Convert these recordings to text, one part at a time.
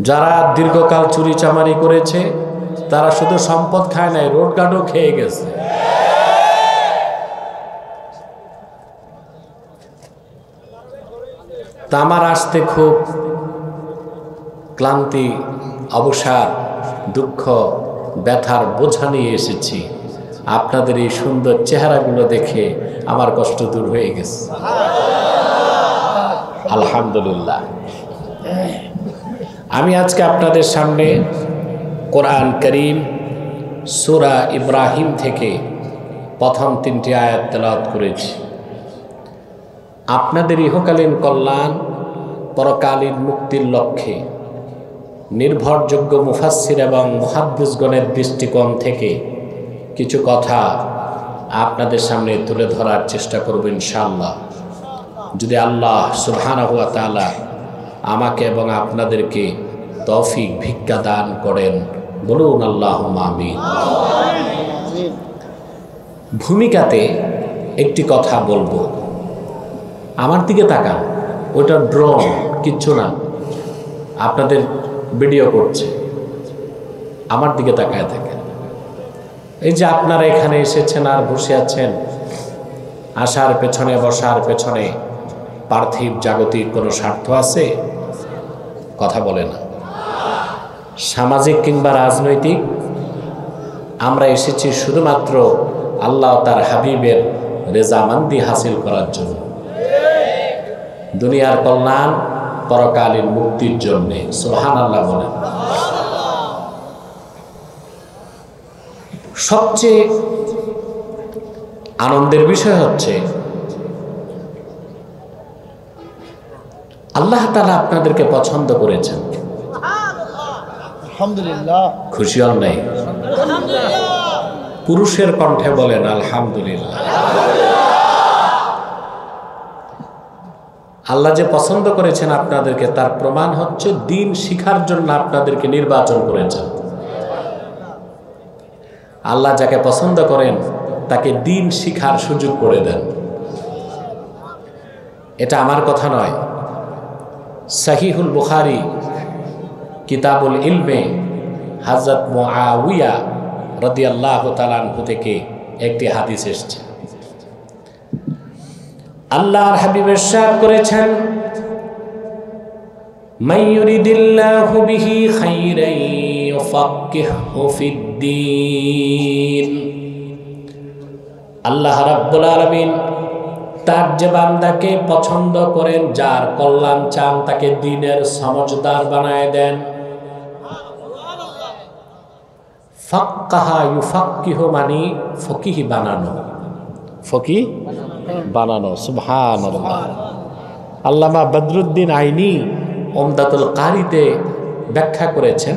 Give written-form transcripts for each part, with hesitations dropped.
যারা দীর্ঘকাল চুরি চামারি করেছে তারা শুধু সম্পদ খায় নাই, রোড গার্ডও খেয়ে গেছে। তা আমার আসতে খুব ক্লান্তি, অবসাদ, দুঃখ, ব্যথার বোঝা নিয়ে এসেছি। আপনাদের এই সুন্দর চেহারাগুলো দেখে আমার কষ্ট দূর হয়ে গেছে, আলহামদুলিল্লাহ। আমি আজকে আপনাদের সামনে কোরআন করিম সূরা ইব্রাহিম থেকে প্রথম 3টি আয়াত তেলাওয়াত করেছি। আপনাদের ইহকালীন কল্যাণ, পরকালীন মুক্তির লক্ষ্যে নির্ভরযোগ্য মুফাসসির এবং মুহাদ্দিসগণের দৃষ্টিকোণ থেকে কিছু কথা আপনাদের সামনে তুলে ধরার চেষ্টা করব ইনশাআল্লাহ। যদি আল্লাহ সুবহানাহু ওয়া তাআলা আমাকে এবং আপনাদেরকে তৌফিক ভিক্ষা দান করেন, বলুন আল্লাহুম্মা আমিন। ভূমিকাতে একটি কথা বলবো, আমার দিকে তাকান, ওটা ড্রোন, কিচ্ছু না, আপনাদের ভিডিও করছে, আমার দিকে তাকায় থাকেন। এই যে আপনারা এখানে এসেছেন আর বসে আছেন, আসার পেছনে বসার পেছনে পার্থিব জাগতিক কোনো স্বার্থ আছে? কথা বলে না। সামাজিক কিংবা রাজনৈতিক? আমরা এসেছি শুধুমাত্র আল্লাহ তার হাবিবের রেজামান্দি হাসিল করার জন্য, দুনিয়ার কল্যাণ, পরকালীন মুক্তির জন্যে। সুবহানাল্লাহ বলেন। সবচেয়ে আনন্দের বিষয় হচ্ছে আল্লাহ তাআলা আপনাদেরকে পছন্দ করেছেন। আলহামদুলিল্লাহ। খুশি হন নাই? পুরুষের কণ্ঠে বলেন আলহামদুলিল্লাহ। আল্লাহ যে পছন্দ করেছেন আপনাদেরকে, তার প্রমাণ হচ্ছে দ্বীন শিখার জন্য আপনাদেরকে নির্বাচন করেছেন। আল্লাহ যাকে পছন্দ করেন তাকে দ্বীন শিখার সুযোগ করে দেন। এটা আমার কথা নয়, সহিহুল বুখারী কিতাবুল ইলমে হযরত মুআবিয়া রাদিয়াল্লাহু তাআলা আনহু থেকে একটি হাদিস এসেছে। আল্লাহর হাবিব ইরশাদ করেছেন, মান ইউরিদিল্লাহু বিহি খাইরান ইউফাক্কিহহু ফিদ্দীন। আল্লাহ রাব্বুল আলামিন তার যে বান্দাকে পছন্দ করেন, যার কল্যাণ চান, তাকে দ্বীনের সমঝদার বানায় দেন। ফাক্কাহা ইউফাক্কিহু মানে ফকিহ বানানো, ফকিহ বানানো। সুবহানাল্লাহ। আল্লামা বদরুদ্দিন আইনি উমদাতুল কারিতে ব্যাখ্যা করেছেন,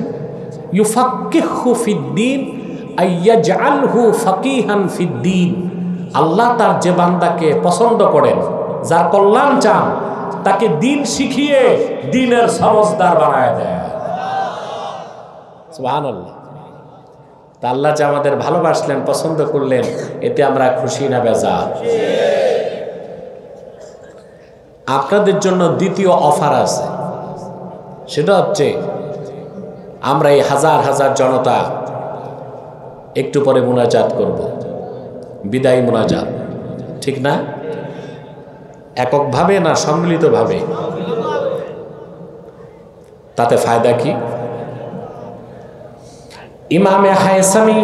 ইউফাক্কিহু ফিদ্দীন আইয়াজআলহু ফাকিহান ফিদ্দীন। আল্লাহ তার যে বান্দাকে পছন্দ করেন, যার কল্যাণ চান, তাকে দ্বীন শিখিয়ে দ্বীনের সমঝদার বানায় দেন। সুবহানাল্লাহ। তা আল্লাহ যে আমাদের ভালোবাসলেন, পছন্দ করলেন, এতে আমরা খুশি না বেজার? আপনাদের জন্য দ্বিতীয় অফার আছে, সেটা হচ্ছে আমরা এই হাজার হাজার জনতা একটু পরে মুনাজাত করব, বিদায়ী মুনাজাত, ঠিক না? এককভাবে না সম্মিলিতভাবে? তাতে ফায়দা কি? ইমামে হায়সামি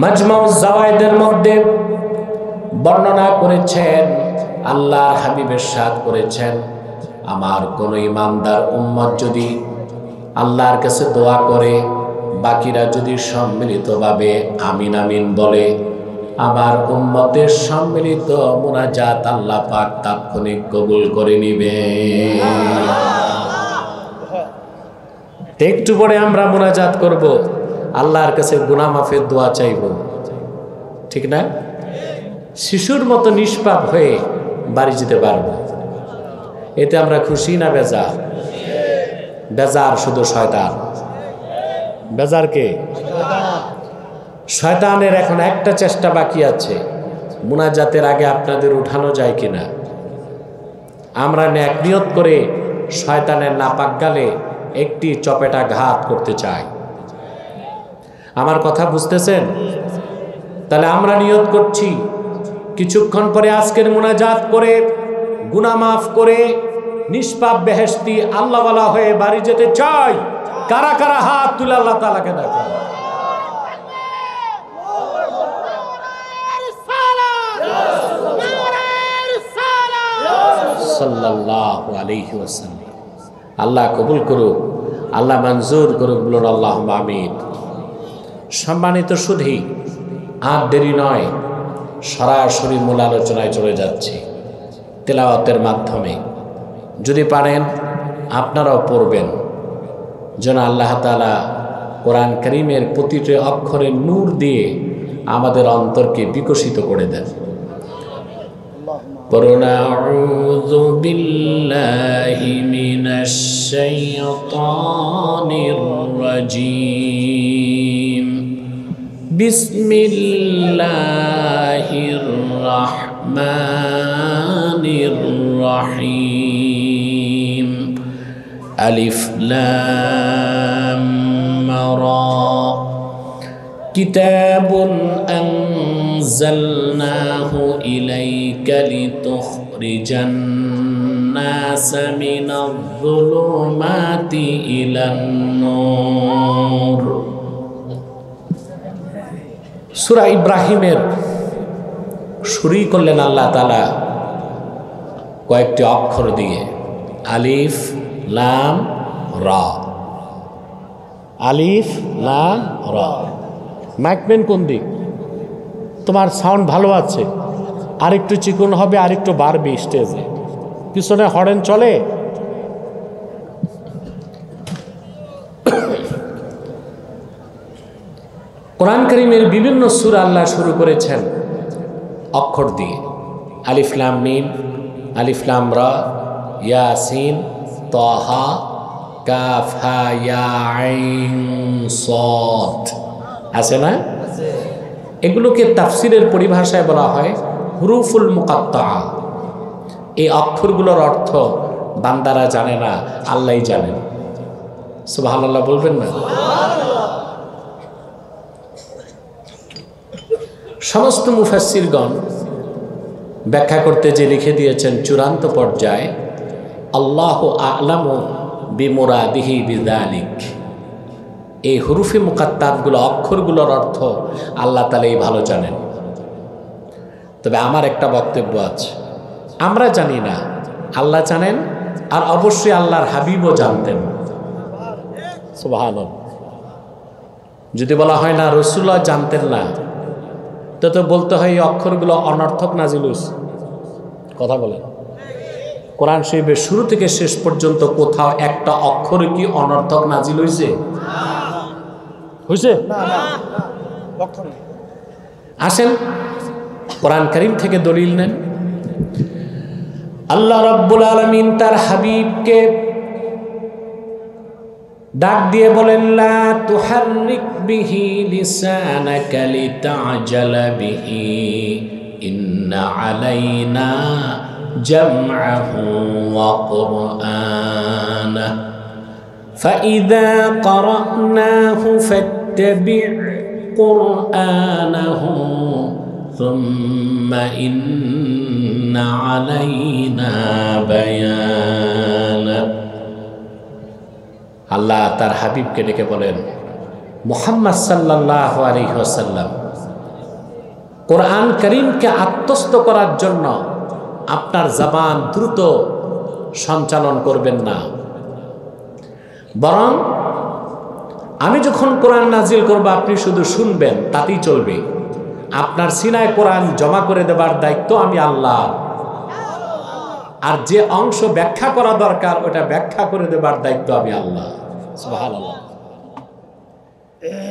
মাজমাউজ জাওয়ায়েদের মধ্যে বর্ণনা করেছেন, আল্লাহর হাবিব ইরশাদ করেছেন, আমার কোন ইমানদার উম্মত যদি আল্লাহর কাছে দোয়া করে, বাকিরা যদি সম্মিলিতভাবে আমিন আমিন বলে, আমার উম্মতের সম্মিলিত মুনাজাত আল্লাহ পাক তাৎক্ষণিক কবুল করে নিবে। একটু পরে আমরা মুনাজাত করব, আল্লাহর কাছে গুনাহ মাফের দোয়া চাইব, ঠিক না? শিশুর মতো নিষ্পাপ হয়ে বাড়ি যেতে পারবো। এতে আমরা খুশি না বেজার? বেজার শুধু শয়তান। বেজার কে? শয়তানের এখন একটা চেষ্টা বাকি আছে, মুনাজাতের আগে আপনাদের উঠানো যায় কিনা। আমরা নেক নিয়ত করে শয়তানের নাপাক গালে একটি চপেটা ঘাত করতে চায়। আমার কথা বুঝতেছেন? তাহলে আমরা নিয়ত করছি কিছুক্ষণ পরে আজকের মুনাজাত করে গুনাহ মাফ করে নিষ্পাপ বেহেশতি আল্লাহওয়ালা হয়ে বাড়ি যেতে চাই। কারা কারা হাত তুলে আল্লাহ তাআলাকে দেখান। সাল্লাল্লাহু আলাইহি ওয়াসাল্লাম। আল্লাহ কবুল করুক, আল্লাহ মঞ্জুর করুক, বলুন আল্লাহুম্মা আমিন। সম্মানিত সুধী, আর দেরি নয়, সরাসরি মূল আলোচনায় চলে যাচ্ছি তেলাওয়াতের মাধ্যমে। যদি পারেন আপনারাও পড়বেন, যেন আল্লাহ তাআলা কোরআন কারীমের প্রতিটি অক্ষরে নূর দিয়ে আমাদের অন্তরকে বিকশিত করে দেন। পড়ুন আউযু বিল্লাহি মিনাশ শাইতানির রাজীম। বিসমিল্লাহির রাহমানির রহিম। আলিফ লাম রা। কিতাবুন আনজালনাহু ইলাইকা লিতুখরিজান নাসা মিনায-যুলুমাতি ইলান-নূর। সূরা ইব্রাহিমের শুরু করলেন আল্লাহ তাআলা কয়েকটি অক্ষর দিয়ে, আলিফ লাম রা। আলিফ লাম রা। মাইকম্যান কোন দিক? তোমার সাউন্ড ভালো আছে, আরেকটু চিকন হবে, আরেকটু বাড়বে স্টেজে। পিছনে হর্ন চলে? কোরআন কারীমের বিভিন্ন সূরা আল্লাহ শুরু করেছেন অক্ষর দিয়ে, আলিফ লাম মিম, আলিফ লাম রা, ইয়াসিন, তাহা, কাফ হা ইয়া আইন সাদ। আছে না? এগুলোকে তাফসিরের পরিভাষায় বলা হয় হুরুফুল মুকাত্তাআ। এই অক্ষরগুলোর অর্থ বান্দারা জানে না, আল্লাহই জানেন। সুবহানাল্লাহ বলবেন না? সমস্ত মুফাসসিরগণ ব্যাখ্যা করতে যে লিখে দিয়েছেন চূড়ান্ত পর্যায়ে, আল্লাহু আ'লামু বিমুরাদিহি বিযালিক। এই হুরুফে মুকাত্তাতগুলো, অক্ষরগুলোর অর্থ আল্লাহ তাআলাই ভালো জানেন। তবে আমার একটা বক্তব্য আছে, আমরা জানি না, আল্লাহ জানেন, আর অবশ্যই আল্লাহর হাবিবও জানতেন। সুবহানাল্লাহ। যদি বলা হয় না রাসূলুল্লাহ জানতেন না, তো বলতে হয় এই অক্ষরগুলো অনর্থক নাজিল হয়েছে। কথা বলেন, কোরআন শরীফের শুরু থেকে শেষ পর্যন্ত কোথাও একটা অক্ষর কি অনর্থক নাজিল হয়েছে? হয়েছে? আসেন কোরআন কারীম থেকে দলিল নেন। আল্লাহ রাব্বুল আলামিন তার হাবিবকে ডাক দিয়ে বলেন, লা তুহাররিক বিহি লিসানাকা লিতা'জালা বিহি ইন্না আলাইনা জামআহু ওয়া কুরআনাহু ফাইযা ক্বরা'নাহু ফাত্তাবি' কুরআনাহু সুম্মা ইন্না আলাইনা বায়ানাহু। আল্লাহ তার হাবিবকে ডেকে বলেন, মুহাম্মদ সাল্লাল্লাহু আলাইহি ওয়াসাল্লাম, কোরআন কারীমকে আত্মস্থ করার জন্য আপনার জবান দ্রুত সঞ্চালন করবেন না, বরং আমি যখন কোরআন নাজিল করব আপনি শুধু শুনবেন, তাতেই চলবে। আপনার সিনায় কোরআন জমা করে দেবার দায়িত্ব আমি আল্লাহ, আর যে অংশ ব্যাখ্যা করা দরকার ওটা ব্যাখ্যা করে দেবার দায়িত্ব আমি আল্লাহ। সুবহানাল্লাহ।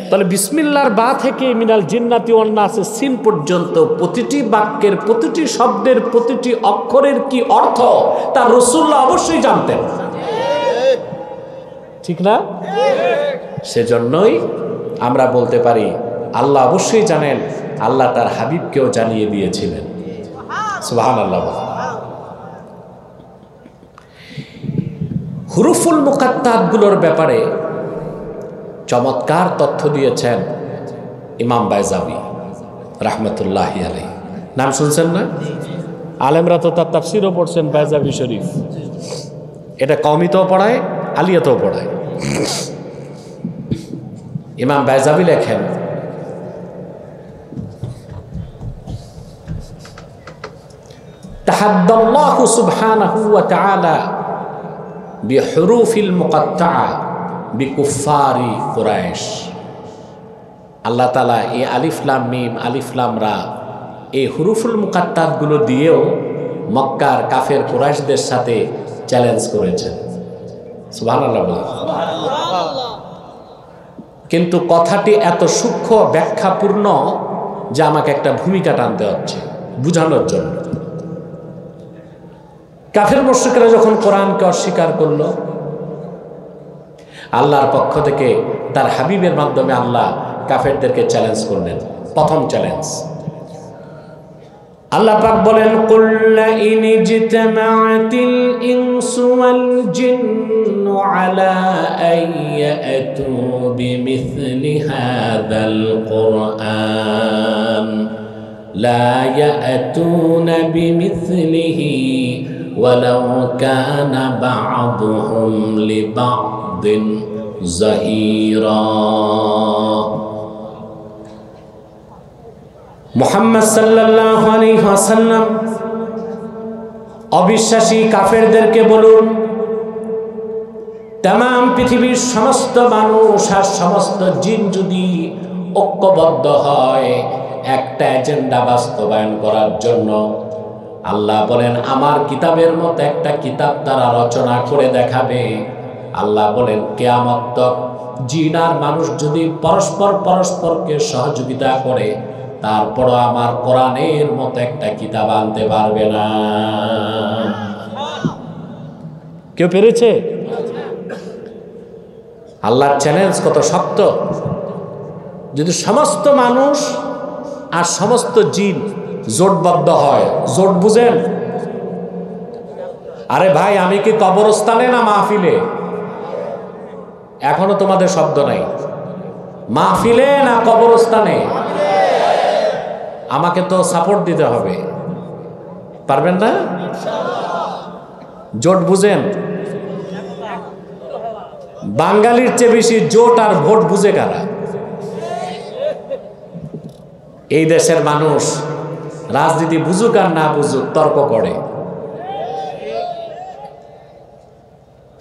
তাহলে বিসমিল্লাহর বা থেকে মিনাল জিন্নাতি ওয়ান নাসে সিন পর্যন্ত প্রতিটি বাক্যের, প্রতিটি শব্দের, প্রতিটি অক্ষরের কি অর্থ তা রাসূলুল্লাহ অবশ্যই জানতেন, ঠিক না? সেজন্যই আমরা বলতে পারি আল্লাহ অবশ্যই জানেন, আল্লাহ তার হাবিবকেও জানিয়ে দিয়েছিলেন। সুবহানাল্লাহ। হুরুফুল মুকাত্তাতগুলোর ব্যাপারে চমৎকার তথ্য দিয়েছেন ইমাম বাইজাবি রাহমাতুল্লাহি আলাইহি। নাম শুনছেন না? আলেমরা তো তার তাফসিরও পড়ছেন বাইজাবি শরীফ। এটা কওমিতেও পড়ায়, আলিয়াতেও পড়ায়। ইমাম বাইজাবি লেখেন, তাহাদ্দাল্লাহু সুবহানাহু ওয়া তাআলা বিহুরুফিল মুকাত্তাআ বিকুফারি কুরাইশ। আল্লাহ তাআলা এই আলিফ লাম মিম, আলিফ লাম রা, এই হুরুফুল মুকাত্তাতগুলো দিয়েও মক্কার কাফের কুরাইশদের সাথে চ্যালেঞ্জ করেছেন। সুবহানাল্লাহ বলে। কিন্তু কথাটি এত সূক্ষ্ম ব্যাখ্যাপূর্ণ যে আমাকে একটা ভূমিকা টানতে হচ্ছে বুঝানোর জন্য। কাফের মুশরিকরা যখন কোরআনকে অস্বীকার করল, আল্লাহর পক্ষ থেকে তার হাবিবের মাধ্যমে আল্লাহ কাফেরদেরকে চ্যালেঞ্জ করলেন। প্রথম চ্যালেঞ্জ আল্লাহ পাক বলেন, কুল ইন ইজতামাআতিল ইনসু ওয়াল জিন্নু আলা আইয়াতু বিমিথলি হাযাল কুরআন লা ইয়াতুনা বিমিথলিহি ওয়ালাউ কানা বা'দুহুম লিবা'দিন যাহিরা। মুহাম্মদ সাল্লাল্লাহু আলাইহি ওয়াসাল্লাম অবিশ্বাসী কাফেরদেরকে বলুন, तमाम পৃথিবীর সমস্ত মানুষ আর সমস্ত জিন যদি ঐক্যবদ্ধ হয় একটা এজেন্ডা বাস্তবায়ন করার জন্য, আল্লাহ বলেন আমার কিতাবের মতো একটা কিতাব তারা রচনা করে দেখাবে। আল্লাহ বলেন কিয়ামত তক জিন আর মানুষ যদি পরস্পরকে সহযোগিতা করে, তারপরও আমার কোরআনের মতো একটা কিতাব আনতে পারবে না। কেউ পেরেছে? আল্লাহর চ্যালেঞ্জ কত শক্ত। যদি সমস্ত মানুষ আর সমস্ত জিন জোটবদ্ধ হয়, জোট বুঝেন? আরে ভাই, আমি কি কবরস্থানে না মাহফিলে? এখনো তোমাদের শব্দ নাই। মাহফিলে না কবরস্থানে? আমাকে তো সাপোর্ট দিতে হবে, পারবেন না? জোট বুঝেন? বাঙালির চেয়ে বেশি জোট আর ভোট বুঝে কারা? এই দেশের মানুষ রাজনীতি বুঝুক আর না বুঝুক তর্ক করে।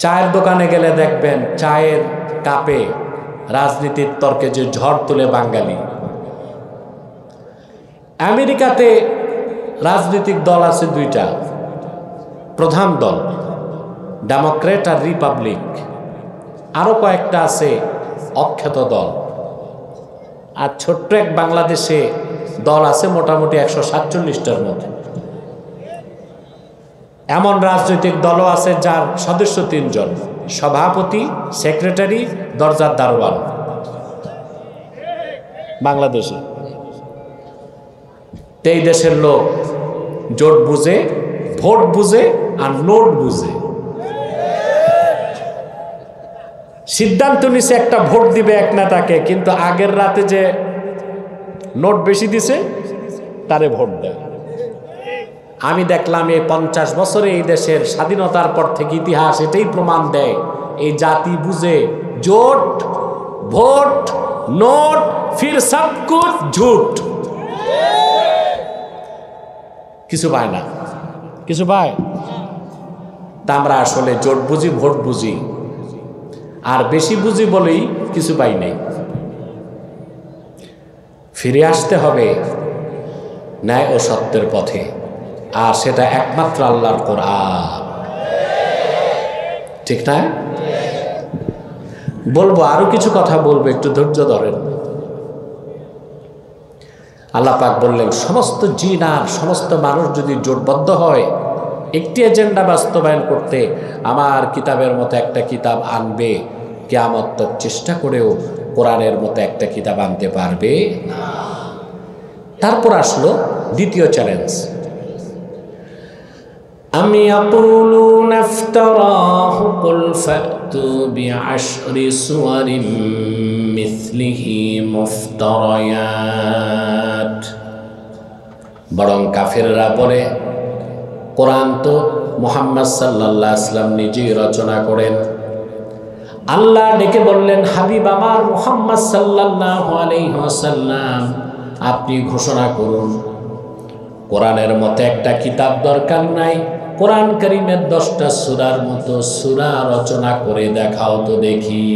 চায়ের দোকানে গেলে দেখবেন চায়ের কাপে রাজনীতির তর্কে যে ঝড় তুলে বাঙালি। আমেরিকাতে রাজনৈতিক দল আছে দুইটা প্রধান দল, ডেমোক্রেট আর রিপাবলিক। আরো কয়েকটা আছে অখ্যাত দল। আর ছোট্ট এক বাংলাদেশে দল আছে মোটামুটি 147টার মতো। এমন রাজনৈতিক দলও আছে যার সদস্য 3 জন, সভাপতি, সেক্রেটারি, দরজার দারোয়ান। বাংলাদেশে এই দেশের লোক জোট বুঝে, ভোট বুঝে আর নোট বুঝে। সিদ্ধান্ত নিছে একটা ভোট দিবে এক নেতাকে, কিন্তু আগের রাতে যে নোট বেশি দিছে তারে ভোট দেয়। আমি দেখলাম এই 50 বছরে এই দেশের স্বাধীনতার পর থেকে ইতিহাস এটাই প্রমাণ দেয়, এই জাতি বুঝে জোট, ভোট, নোট, ফির সব কুছ ঝুট। কিছু পায় না, কিছু পায়। তা আমরা আসলে জোট বুঝি, ভোট বুঝি আর বেশি বুঝি বলেই কিছু পাই নাই। ফিরে আসতে হবে ন্যায় ও সত্যের পথে, আর সেটা একমাত্র আল্লাহর কোরআন। ঠিক না? বলবো আরো কিছু কথা বলবো, একটু ধৈর্য ধরেন। আল্লাহ পাক বললেন সমস্ত জিন আর সমস্ত মানুষ যদি জোটবদ্ধ হয় একটি এজেন্ডা বাস্তবায়ন করতে, আমার কিতাবের মতো একটা কিতাব আনবে, কিয়ামত তক চেষ্টা করেও কোরআনের মতো একটা কিতাব আনতে পারবে না। তারপর আসলো দ্বিতীয় চ্যালেঞ্জ। أم يقولون افتراه قل فأتوا بعشر سور مثله مفتريات বরং কাফেররা বলে কোরআন তো মুহাম্মদ সাল্লাল্লাহু আলাইহি ওয়াসাল্লাম নিজেই রচনা করেন। আল্লাহ ডেকে বললেন, হাবিব আমার মুহাম্মদ সাল্লাল্লাহু আলাইহি ওয়াসাল্লাম, আপনি ঘোষণা করুন কোরআনের মতো একটা কিতাব দরকার নাই, কোরআন কারীমের 10টা সূরার মতো সূরা রচনা করে দেখাও তো দেখি।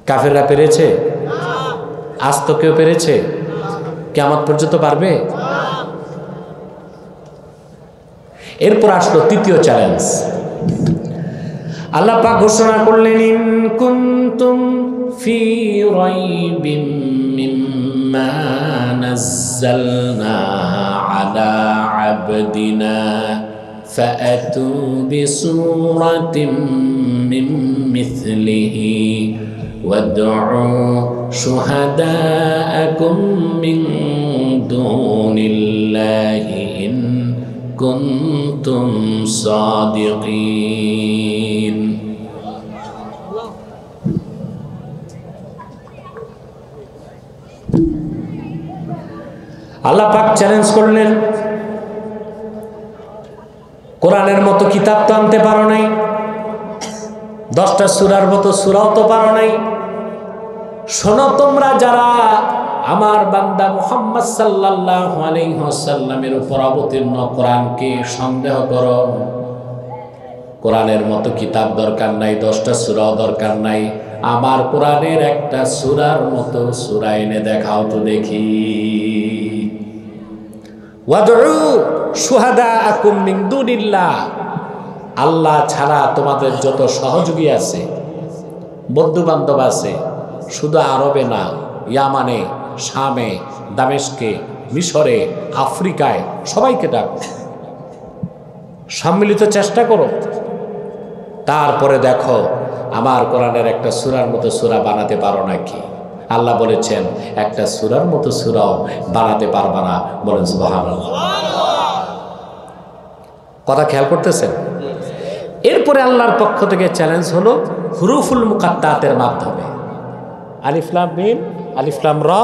কাফেররা পেরেছে? আজ তো কেউ পেরেছে? কিয়ামত পর্যন্ত পারবে? এরপর আসলো তৃতীয় চ্যালেঞ্জ। আল্লাহ পাক ঘোষণা করলেন, ইন কুনতুম ফি রাইবিম মিম্মা নাযালনা আলা আবদিনা ফাআতু বিসূরাতিম মিন মিথলিহি ওয়াদউ শুহাদাআকুম মিন দুনিল্লাহি ইন কুনতুম সাদিকিন। আল্লাহ পাক চ্যালেঞ্জ করলেন, কোরআনের মতো কিতাব তো আনতে পারো নাই, 10টা সূরার মতো সূরাও তো পারো নাই। শোনো, তোমরা যারা আমার বান্দা মুহাম্মদ সাল্লাল্লাহু আলাইহি ওয়াসাল্লামের উপর অবতীর্ণ কোরআনকে সন্দেহ করো, কোরআনের মতো কিতাব দরকার নাই, 10টা সূরাও দরকার নাই, আমার কোরআনের একটা সূরার মতো সূরা এনে দেখাও তো দেখি। ওয়াদউ শুহাদাআকুম মিন দুনিল্লাহ, আল্লাহ ছাড়া তোমাদের যত সহযোগী আছে, বন্ধু বান্ধব আছে, শুধু আরবে না, ইয়ামানে, শামে, দামেস্কে, মিশরে, আফ্রিকায়, সবাইকে ডাকো, সম্মিলিত চেষ্টা করো। তারপরে দেখো আমার কোরআনের একটা সূরার মতো সূরা বানাতে পারো নাকি। আল্লাহ বলেছেন, একটা সূরার মতো সূরাও বানাতে পারবা না। বলেন সুবহানাল্লাহ। কথা খেয়াল করতেছেন? এরপরে আল্লাহর পক্ষ থেকে চ্যালেঞ্জ হলো হুরুফুল মুকাত্তাতের মাধ্যমে। আলিফ লাম মিম, আলিফ লাম রা,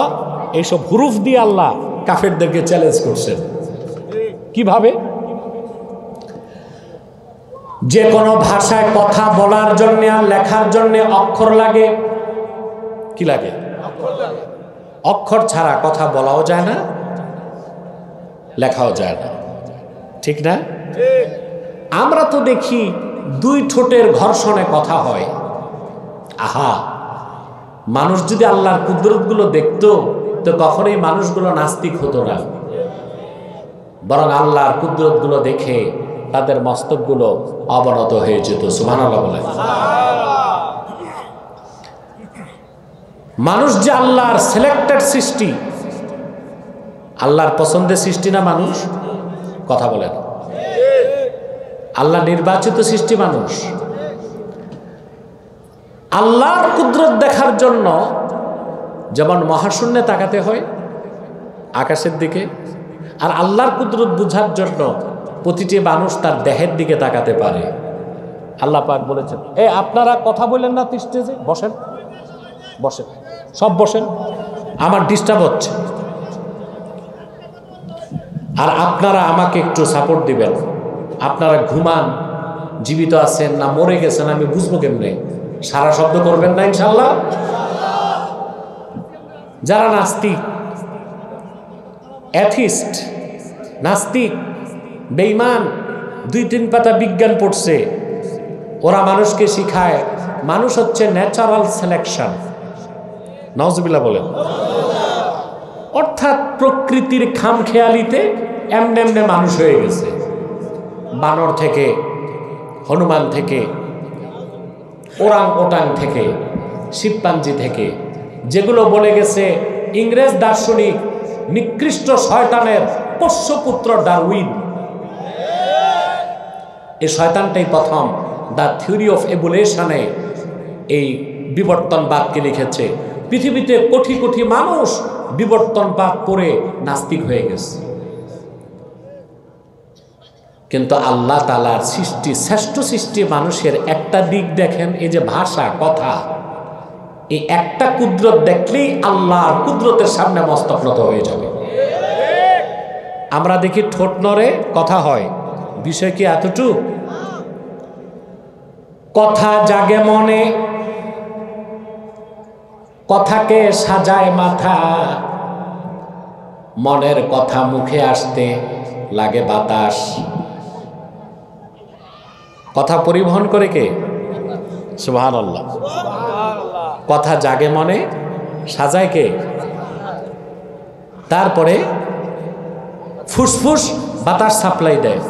এইসব হুরুফ দিয়ে আল্লাহ কাফেরদেরকে চ্যালেঞ্জ করছেন। কিভাবে? যে কোনো ভাষায় কথা বলার জন্য আর লেখার জন্য অক্ষর লাগে। কি লাগে? অক্ষর ছাড়া কথা বলাও যায় না, লেখাও যায় না, ঠিক না? আমরা তো দেখি 2 ঠোঁটের ঘর্ষণে কথা হয়। আহা, মানুষ যদি আল্লাহর কুদরতগুলো দেখতো তো কখনোই মানুষগুলো নাস্তিক হতো না, বরং আল্লাহর কুদরতগুলো দেখে তাদের মস্তকগুলো অবনত হয়ে যেত। সুবহানাল্লাহ বলেন। মানুষ যে আল্লাহর সিলেক্টেড সৃষ্টি, আল্লাহর পছন্দের সৃষ্টি না মানুষ? কথা বলেন। আল্লাহ নির্বাচিত সৃষ্টি মানুষ। আল্লাহর কুদরত দেখার জন্য যেমন মহাশূন্যে তাকাতে হয়, আকাশের দিকে, আর আল্লাহর কুদরত বুঝার জন্য প্রতিটি মানুষ তার দেহের দিকে তাকাতে পারে। আল্লাহ পাক বলেছেন, আপনারা কথা বলেন না স্টেজে, বসেন বসেন, সব বসেন, আমার ডিস্টার্ব হচ্ছে। আর আপনারা আমাকে একটু সাপোর্ট দিবেন। আপনারা ঘুমান, জীবিত আছেন না মরে গেছেন আমি বুঝবো কেমনে? সারা শব্দ করবেন না ইনশাল্লাহ? যারা নাস্তিক, অ্যাথিস্ট, নাস্তিক, বেঈমান, 2-3 পাতা বিজ্ঞান পড়ছে, ওরা মানুষকে শিখায় মানুষ হচ্ছে ন্যাচারাল সিলেকশন। নাউজুবিল্লাহ বলেন। অর্থাৎ প্রকৃতির খামখেয়ালিতে এমনে এমনে মানুষ হয়ে গেছে। বানর থেকে, হনুমান থেকে, ওরাং ওটাং থেকে, শিম্পাঞ্জি থেকে, যেগুলো বলে গেছে ইংরেজ দার্শনিক নিকৃষ্ট শয়তানের পোষ্যপুত্র ডারউইন। এই শয়তানটাই প্রথম দ্য থিওরি অফ এভলিউশনে এই বিবর্তনবাদকে লিখেছে। পৃথিবীতে কোটি কোটি মানুষ বিবর্তনবাদ পড়ে নাস্তিক হয়ে গেছে। কিন্তু আল্লাহ তাআলার সৃষ্টি, শ্রেষ্ঠ সৃষ্টি মানুষের একটা দিক দেখেন, এই যে ভাষা, কথা, এই একটা কুদরত দেখলেই আল্লাহর কুদরতের সামনে মস্তক নত হয়ে যাবে। আমরা দেখি ঠোঁট নড়ে, কথা হয়, বিষয় কি এতটুকু? কথা জাগে মনে, কথাকে সাজায় মাথা, মনের কথা মুখে আসতে লাগে বাতাস। কথা পরিবহন করে কে? সুবহানাল্লাহ। কথা জাগে মনে, সাজায় কে? তারপরে ফুসফুস বাতাস সাপ্লাই দেয়।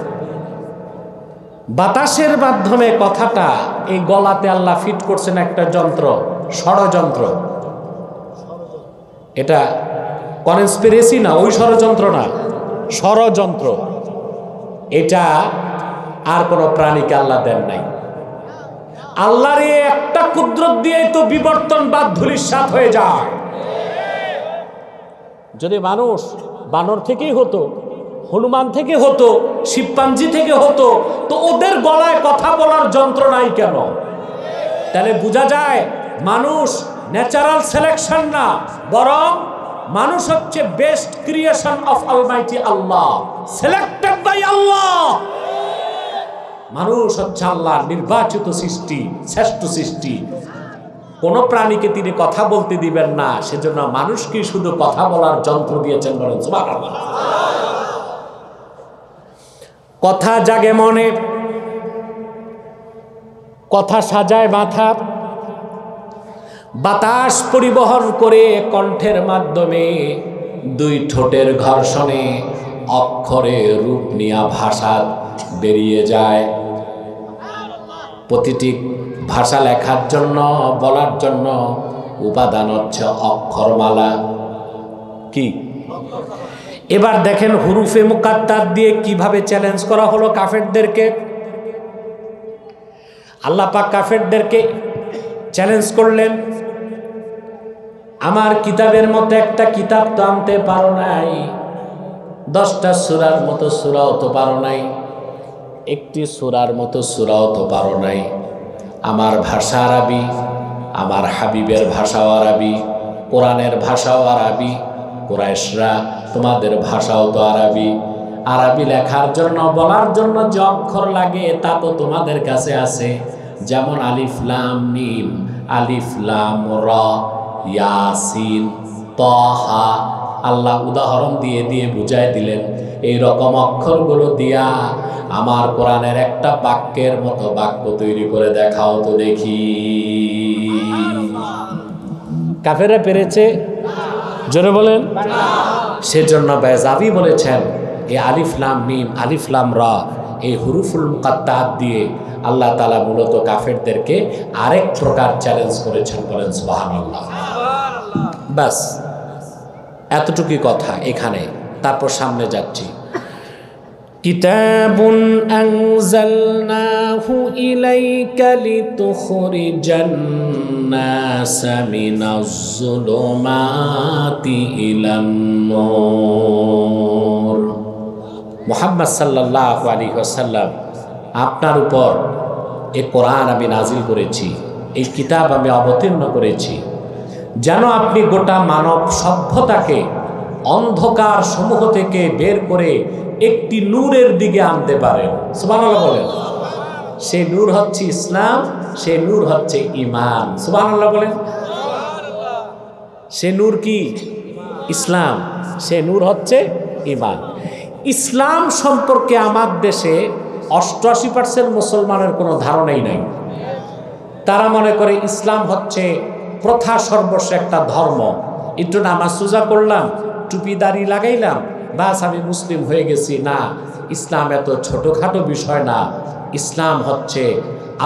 বাতাসের মাধ্যমে কথাটা এই গলাতে আল্লাহ ফিট করছেন একটা যন্ত্র, ষড়যন্ত্র। এটা কনস্পিরেসি না, ওই ষড়যন্ত্র না, ষড়যন্ত্র। এটা আর কোনো প্রাণীকে আল্লাহ দেন নাই। আল্লাহর এই একটা কুদরত দিয়েই তো বিবর্তন বাদ ধূলিসাৎ হয়ে যায়। যদি মানুষ বানর থেকেই হতো, হনুমান থেকে হতো, শিবপাঞ্জি থেকে হতো, তো ওদের গলায় কথা বলার যন্ত্র নাই কেন? তাহলে বোঝা যায় মানুষ ন্যাচারাল সিলেকশন না, বরং মানুষ হচ্ছে best creation of almighty Allah, selected by Allah. মানুষ হচ্ছে আল্লাহর নির্বাচিত সৃষ্টি, শ্রেষ্ঠ সৃষ্টি। কোন প্রাণীকে তিনি কথা বলতে দিবেন না, সেজন্য মানুষকে শুধু কথা বলার যন্ত্র দিয়েছেন, বলেন সুবহানাল্লাহ। কথা জাগে মনে, কথা সাজায় মাথা, বাতাস পরিবহন করে কণ্ঠের মাধ্যমে, দুই ঠোঁটের ঘর্ষণে অক্ষরে রূপ নিয়া ভাষা বেরিয়ে যায়। প্রতিটি ভাষা লেখার জন্য, বলার জন্য উপাদান হচ্ছে অক্ষরমালা। কি? এবার দেখেন হুরুফে মুকাত্তার দিয়ে কিভাবে চ্যালেঞ্জ করা হলো কাফেরদেরকে। আল্লাহ পাক কাফেরদেরকে চ্যালেঞ্জ করলেন, আমার কিতাবের মতো একটা কিতাব তো আনতে পারো নাই, 10টা সূরার মতো সূরাও তো পারো নাই, একটি সূরার মতো সূরাও তো পারো নাই। আমার ভাষা আরবি, আমার হাবিবের ভাষাও আরবি, কোরআনের ভাষাও আরবি, কুরাইশরা তোমাদের ভাষাও তো আরবি। আরবি লেখার জন্য, বলার জন্য যে অক্ষর লাগে তা তো তোমাদের কাছে আছে, যেমন আলিফ লাম মিম, আলিফ লাম র, ইয়াসিন, তাহা। আল্লাহ উদাহরণ দিয়ে দিয়ে বুঝায় দিলেন, এই রকম অক্ষরগুলো দিয়া আমার কোরআনের একটা বাক্যের মতো বাক্য তৈরি করে দেখাও তো দেখি। কাফেররা পেরেছে? জোরে বলেন। সেজন্য বেজাবি বলেছেন, এই আলিফ লাম মিম, আলিফ লাম রা, এই হুরুফুল মুকাত্তাত দিয়ে আল্লাহ তাআলা মূলত কাফেরদেরকে আরেক প্রকার চ্যালেঞ্জ করেছেন, বলেন সুবহানাল্লাহ। বাস এতটুকুই কথা এখানে, তারপর সামনে যাচ্ছি। কিতাবুন আনজালনাহু ইলাইকা লিতুখরিজান নাসা মিনাজ যুলুমাতি ইলান নূর। মুহাম্মদ সাল্লাল্লাহু আলাইহি ওয়াসাল্লাম, আপনার উপর এই কোরআন আমি নাজিল করেছি, এই কিতাব আমি অবতীর্ণ করেছি, যেন আপনি গোটা মানব সভ্যতাকে অন্ধকার সমূহ থেকে বের করে একটি নূরের দিকে আনতে পারেন। সুবহানাল্লাহ বলেন। সেই নূর হচ্ছে ইসলাম, সেই নূর হচ্ছে ঈমান। সুবহানাল্লাহ বলেন। সে নূর কি? ইসলাম। সে নূর হচ্ছে ঈমান। ইসলাম সম্পর্কে আমার দেশে 88% মুসলমানের কোনো ধারণাই নাই। তারা মনে করে ইসলাম হচ্ছে প্রথা সর্বস্ব একটা ধর্ম। একটু নামাজ রোজা করলাম, টুপি দাড়ি লাগাইলাম, বাস আমি মুসলিম হয়ে গেছি। না, ইসলাম এত ছোটোখাটো বিষয় না। ইসলাম হচ্ছে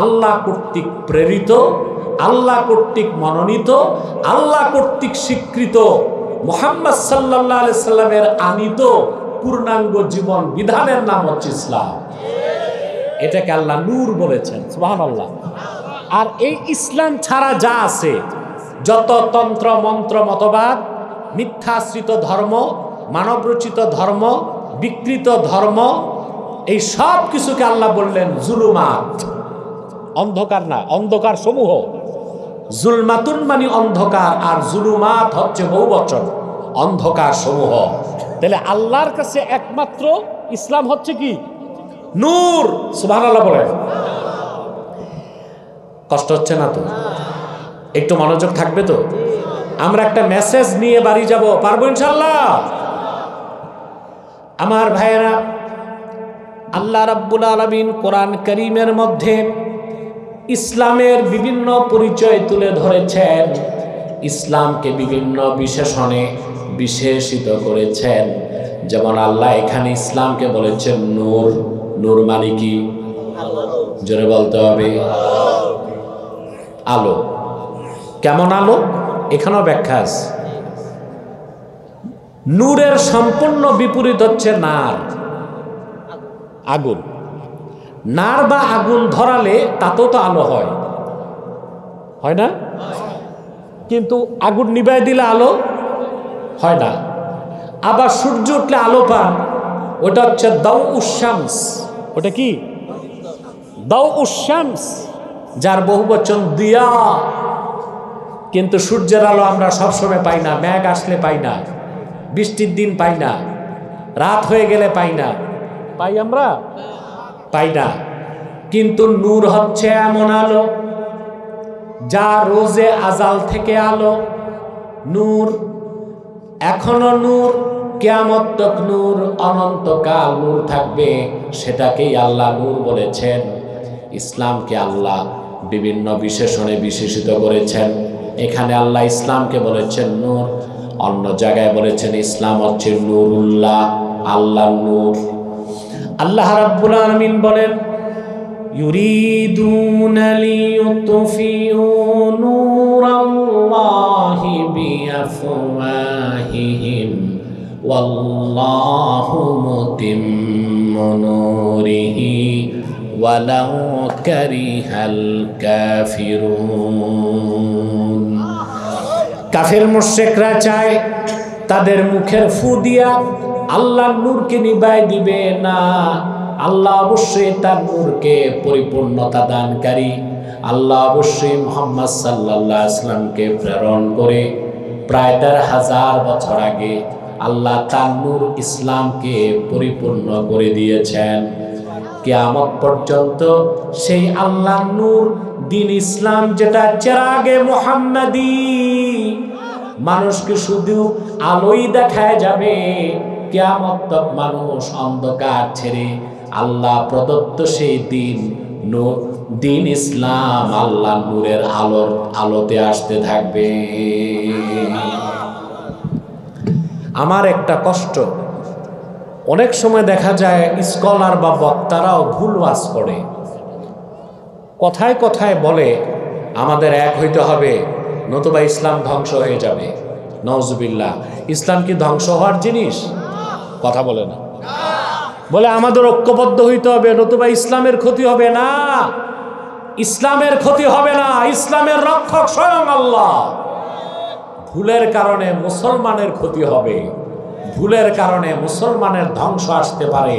আল্লাহ কর্তৃক প্রেরিত, আল্লাহ কর্তৃক মনোনীত, আল্লাহ কর্তৃক স্বীকৃত, মুহাম্মদ সাল্লাল্লাহু আলাইহি সাল্লামের আনিত পূর্ণাঙ্গ জীবন বিধানের নাম হচ্ছে ইসলাম। এটাকে আল্লাহ নূর বলেছেন। সুবহানাল্লাহ। আর এই ইসলাম ছাড়া যা আছে, যত তন্ত্র মন্ত্র মতবাদ, মিথ্যাশ্রিত ধর্ম, মানবরচিত ধর্ম, বিকৃত ধর্ম, এই সব কিছুকে আল্লাহ বললেন জুলুমাত, অন্ধকার না, অন্ধকার সমূহ। জুলমাতুন মানে অন্ধকার, আর জুলুমাত হচ্ছে বহুবচন, অন্ধকার সমূহ। তাহলে আল্লাহর কাছে একমাত্র ইসলাম হচ্ছে কি? নূর। সুবহানাল্লাহ বলেন। কষ্ট হচ্ছে না তো? একটু মনোযোগ থাকবে তো? আমরা একটা মেসেজ নিয়ে বাড়ি যাব, পারবো ইনশাআল্লাহ? আমার ভাইয়েরা, আল্লাহ রাব্বুল আলামিন কোরআন কারীমের মধ্যে ইসলামের বিভিন্ন পরিচয় তুলে ধরেছেন, ইসলামকে বিভিন্ন বিশেষণে বিশেষিত করেছেন। যেমন আল্লাহ এখানে ইসলামকে বলেছেন নূর। নূর মানে কি? জোরে বলতে হবে। আলো। কেমন আলো? এখানেও ব্যাখ্যা আছে। নূরের সম্পূর্ণ বিপরীত হচ্ছে নার, আগুন। নার বা আগুন ধরালে তাতেও তো আলো হয়, হয় না? কিন্তু আগুন নিভাই দিলে আলো হয় না। আবার সূর্য উঠলে আলো পান, ওটা হচ্ছে দাউউশ শামস। ওটা কি? দাউউশ শামস, যার বহুবচন দিয়া। কিন্তু সূর্যের আলো আমরা সবসময় পাই না, মেঘ আসলে পাই না, বৃষ্টির দিন পাই না, রাত হয়ে গেলে পাই না। পাই আমরা? পাই না। কিন্তু নূর হচ্ছে এমন আলো যা রোজে আজাল থেকে আলো। নূর এখনো নূর, কিয়ামত তক নূর, অনন্তকাল নূর থাকবে। সেটাকেই আল্লাহ নূর বলেছেন। ইসলামকে আল্লাহ বিভিন্ন বিশেষণে বিশেষিত করেছেন। এখানে আল্লাহ ইসলামকে বলেছেন নূর, অন্য জায়গায় বলেছেন ইসলাম হচ্ছে নূরুল্লাহ, আল্লাহ নূর। আল্লাহ রাব্বুল আলামিন বলেন ইউরিদুনা লিইউতফিউ নূরাল্লাহি বিআফওয়াহিহিম ওয়াল্লাহু মুতিম্মু নূরিহি ওয়ালাউ কারিহাল কাফিরুন। কাফের মুশরিকরা চায় তাদের মুখের ফু দিয়া আল্লাহর নূরকে নিভাই দিবে না। আল্লাহ অবশ্যই তার নূরকে পরিপূর্ণতা দানকারী। আল্লাহ অবশ্যই মুহাম্মদ সাল্লাল্লাহু আলাইহি ওয়াসাল্লামকে প্রেরণ করে প্রায় ১,৫০০ বছর আগে আল্লাহ তার নূর ইসলামকে পরিপূর্ণ করে দিয়েছেন। কিয়ামত পর্যন্ত সেই আল্লাহর নূর দিন ইসলাম, যেটা চেরাগে মুহাম্মাদি, মানুষকে শুধু আলোই দেখায় যাবে। কিয়ামত তক মানুষ অন্ধকার ছেড়ে আল্লাহ প্রদত্ত সেই দিন নূর, দিন ইসলাম, আল্লাহ নূরের আলোতে আসতে থাকবে। আমার একটা কষ্ট, অনেক সময় দেখা যায় স্কলার বা বক্তারাও ভুল ওয়াজ করে, কথায় কথায় বলে আমাদের এক হইতে হবে, নতুবা ইসলাম ধ্বংস হয়ে যাবে। নাউজুবিল্লাহ। ইসলাম কি ধ্বংস হওয়ার জিনিস? কথা বলে না। বলে আমাদের ঐক্যবদ্ধ হইতে হবে, নতুবা ইসলামের ক্ষতি হবে। না, ইসলামের ক্ষতি হবে না, ইসলামের রক্ষক স্বয়ং আল্লাহ। ভুলের কারণে মুসলমানের ক্ষতি হবে, ভুলের কারণে মুসলমানের ধ্বংস আসতে পারে।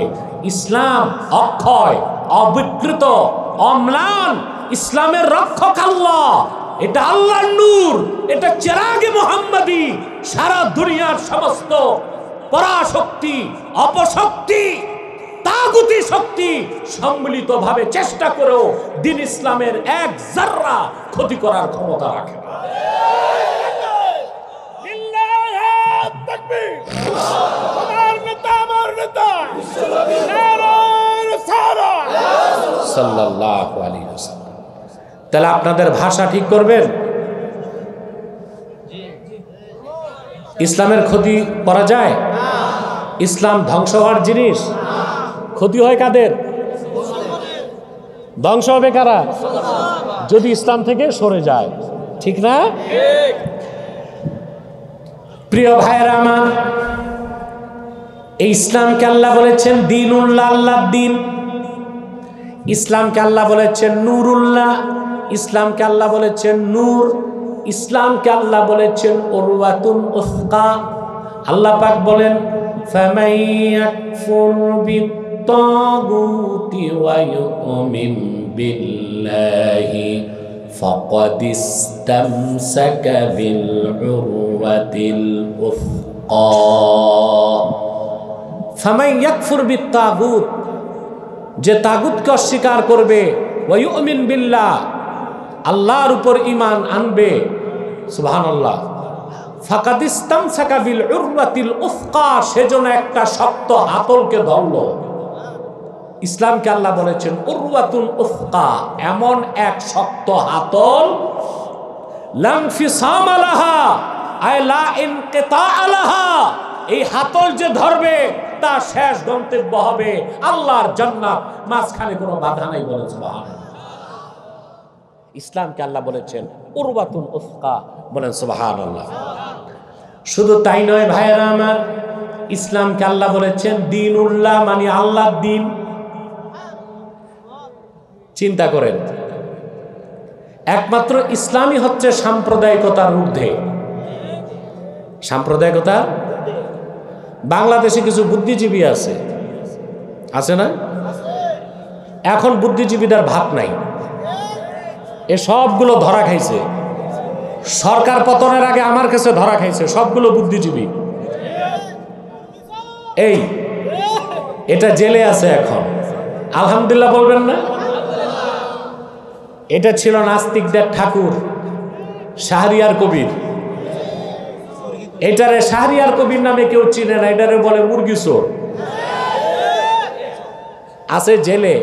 ইসলাম অক্ষয়, অবিকৃত, অম্লান। ইসলামের রক্ষক আল্লাহ, এটা আল্লাহর নূর, এটা চেরাগে মুহাম্মাদি। সারা দুনিয়ার সমস্ত পরাশক্তি, অপশক্তি, তাগুতি শক্তি সম্মিলিতভাবে চেষ্টা করেও দ্বীন ইসলামের এক জাররা ক্ষতি করার ক্ষমতা রাখে না। সাল্লাল্লাহু আলাইহি ওয়াসাল্লাম। তাহলে আপনাদের ভাষা ঠিক করবেন। ইসলামের ক্ষতি করা যায়? ইসলাম ধ্বংস হওয়ার জিনিস? ক্ষতি হয় কাদের? ধ্বংস হবে কারা? যদি ইসলাম থেকে সরে যায়। ঠিক না? প্রিয় ভাইয়েরা আমার, এই ইসলামকে আল্লাহ বলেছেন দ্বীনুল্লাহ, আল্লাহর দ্বীন। ইসলামকে আল্লাহ বলেছেন নূরুল্লাহ, ইসলামকে আল্লাহ বলেছেন নূর, ইসলামকে আল্লাহ বলেছেন উরওয়াতুন উসকা। আল্লাহ পাক বলেন ফামান ইয়াকফুর বিত্তাগুতি ওয়া ইউমিন বিল্লাহি ফাকাদ ইসতামসাকা বিল উরওয়াতিল উফকা। ফামান ইয়াকফুর বিত্তাগুত, যে তাগুতকে অস্বীকার করবে, ওয়া ইউমিন বিল্লাহ, আল্লাহর উপর ঈমান আনবে, সুবহানাল্লাহ, ফাকাদ ইসতামসাকা বিল উরওয়াতিল উফকা, সেজন্য একটা শক্ত হাতলকে ধরল। ইসলামকে আল্লাহ বলেছেন উরওয়াতুল উফকা, এমন এক শক্ত হাতল, লা ইনফিসাম লাহা আই লা ইনকিতা লাহা, এই হাতল যে ধরবে তার শেষ গন্তব্য হবে আল্লাহর জান্নাত, মাঝখানে কোনো বাধা নাই, বলে সুবহানাল্লাহ। ইসলামকে আল্লাহ বলেছেন উরওয়াতুল উফকা, বলেন সুবহানাল্লাহ। শুধু তাই নয় ভাইয়েরা আমার, ইসলামকে আল্লাহ বলেছেন দ্বীনুল্লাহ, মানে আল্লাহর দ্বীন। চিন্তা করেন, একমাত্র ইসলামই হচ্ছে সাম্প্রদায়িকতার ঊর্ধ্বে। সাম্প্রদায়িকতা, বাংলাদেশে কিছু বুদ্ধিজীবী আছে না? এখন বুদ্ধিজীবীদের ভাত নাই, এ সবগুলো ধরা খাইছে। সরকার পতনের আগে আমার কাছে ধরা খাইছে সবগুলো বুদ্ধিজীবী। এটা জেলে আছে এখন, আলহামদুলিল্লাহ বলবেন না? এটা ছিল নাস্তিকদের ঠাকুর শাহরিয়ার কবির। এটারে শাহরিয়ার কবির নামে কেউ চিনে না, এটারে বলে মুরগি চোর। আছে জেলে,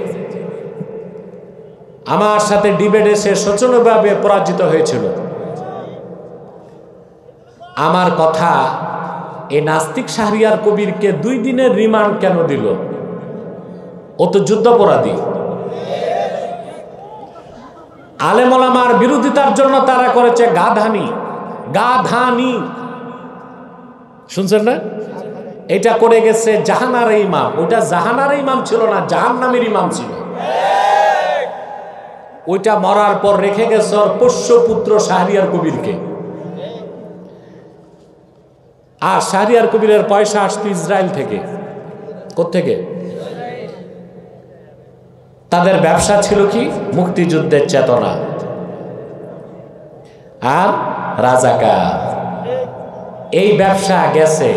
আমার সাথে ডিবেটে সে শোচনীয়ভাবে পরাজিত হয়েছিল। আমার কথা, এই নাস্তিক শাহরিয়ার কবিরকে 2 দিনের রিমান্ড কেন দিল? ও তো যুদ্ধাপরাধী। আলেম ওলামার বিরোধিতার জন্য তারা করেছে গাধানি। শুনছেন না? এটা করে গেছে জাহানার ইমাম। ওটা জাহানার ইমাম ছিল না, জাহান্নামের ইমাম ছিল। ওইটা মরার পর রেখে গেছে ওর পোষ্যপুত্র শাহরিয়ার কবিরকে। আর শাহরিয়ার কবিরের পয়সা আসতো ইসরায়েল থেকে। কোত্থেকে? তাদের ব্যবসা ছিল কি? মুক্তিযুদ্ধের চেতনা আর রাজাকার। এই ব্যবসা গেছে,